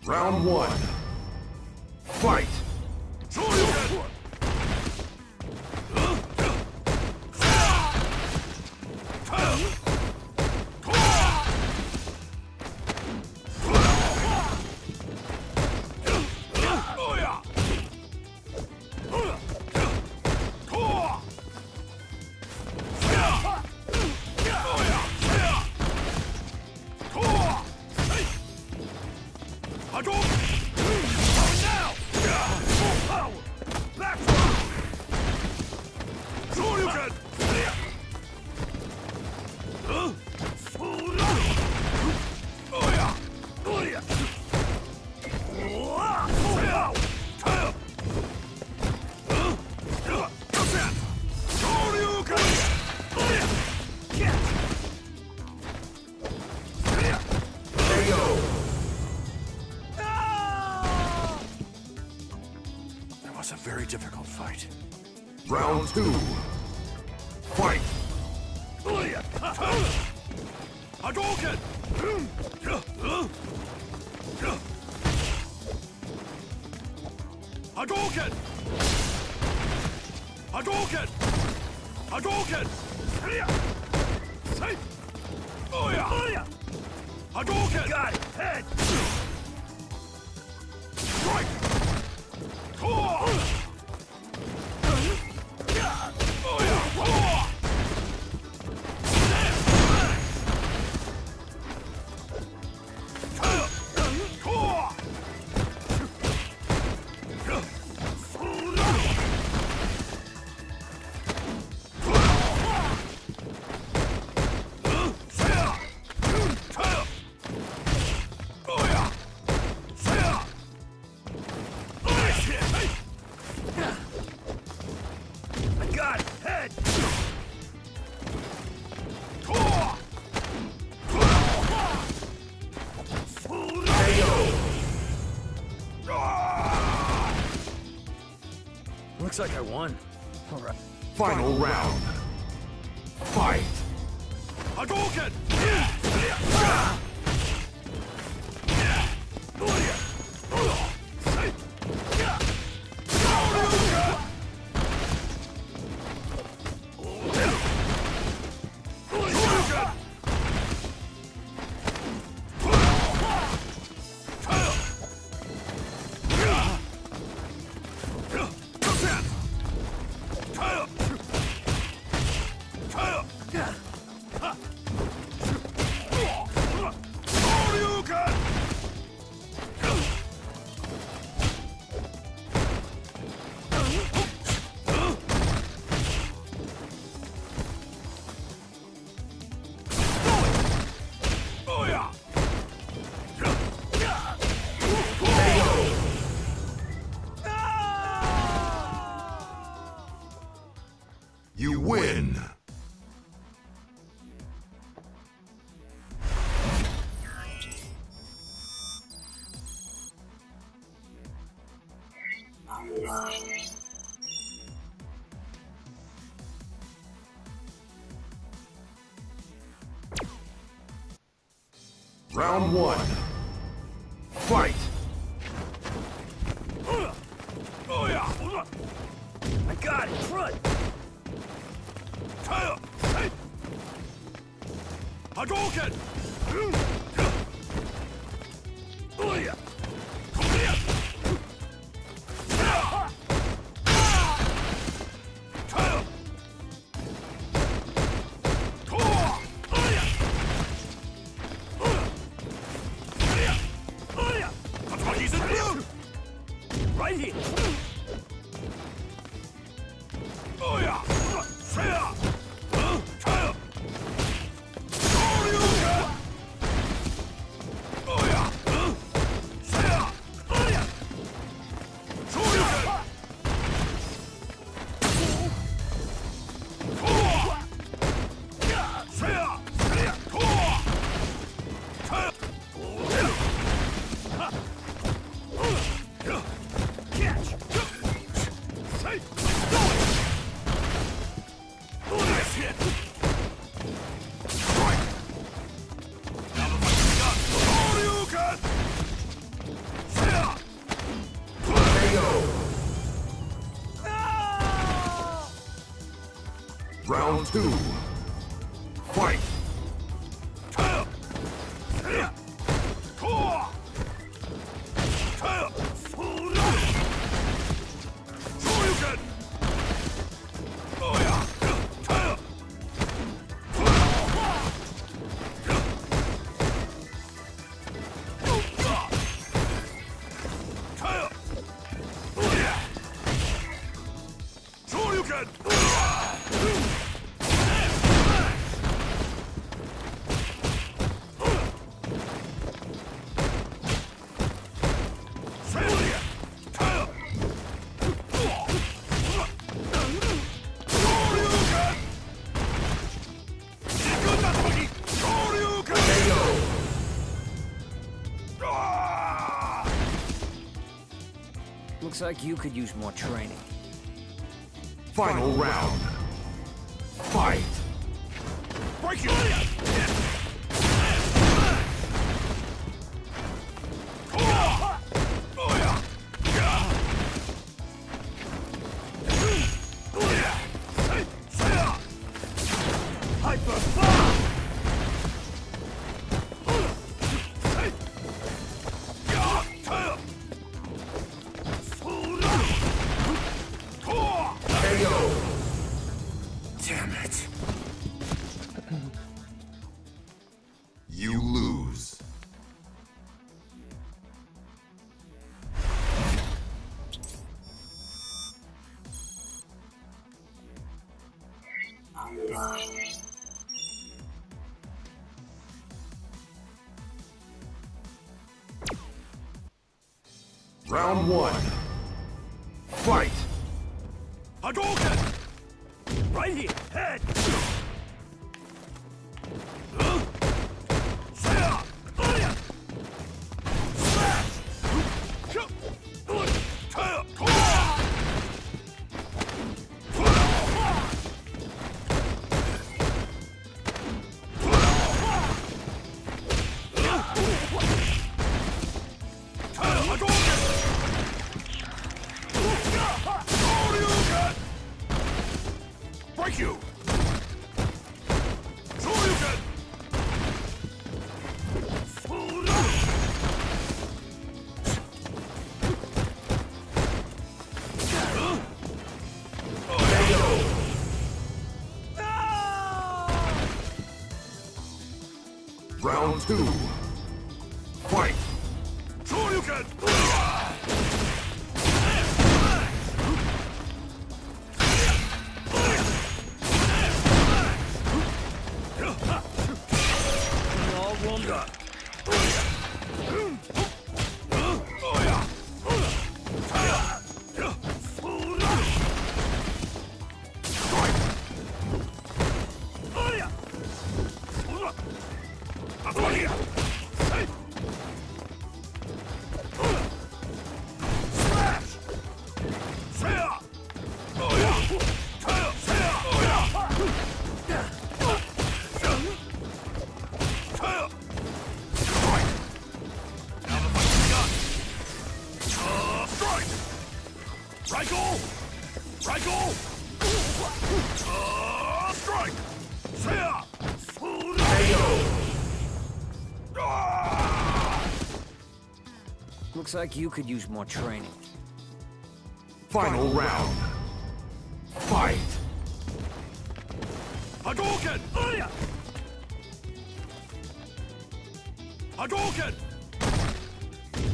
Round one. Fight! That was a very difficult fight. Round two. Fight! Hadouken! Hadouken! Hadouken! Hadouken! Safe! Oh yeah! Hadouken! Got it! Head! Strike! Oh yeah! Looks like I won. All right. Final round. Fight! Hadouken! You win! Round one. Fight! Oh yeah! I got it! Front! Hadouken! Oh yeah! Right here! Oh yeah! Round two. Fight! Looks like you could use more training. Final round. Fight! Break you! Damn it. You lose. Round one. Fight! Hadouken! Right here, head! Break you! Shoryuken! Round two. Fight! Shoryuken! All warmed up. Strike! Looks like you could use more training. Final round. Fight! Hadouken! Hadouken!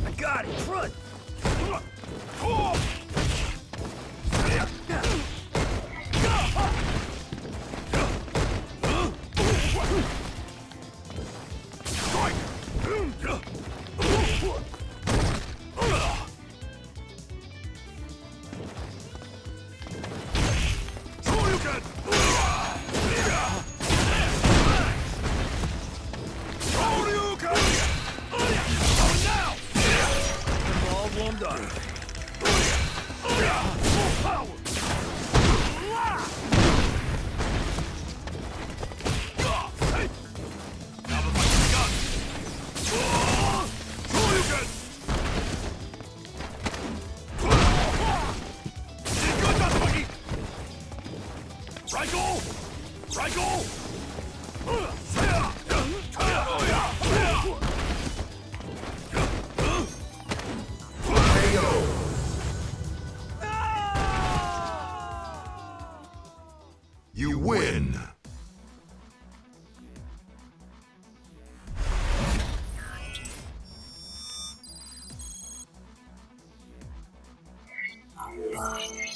I got it. Front. Warmed up. Right, go! KO. You win. Bye.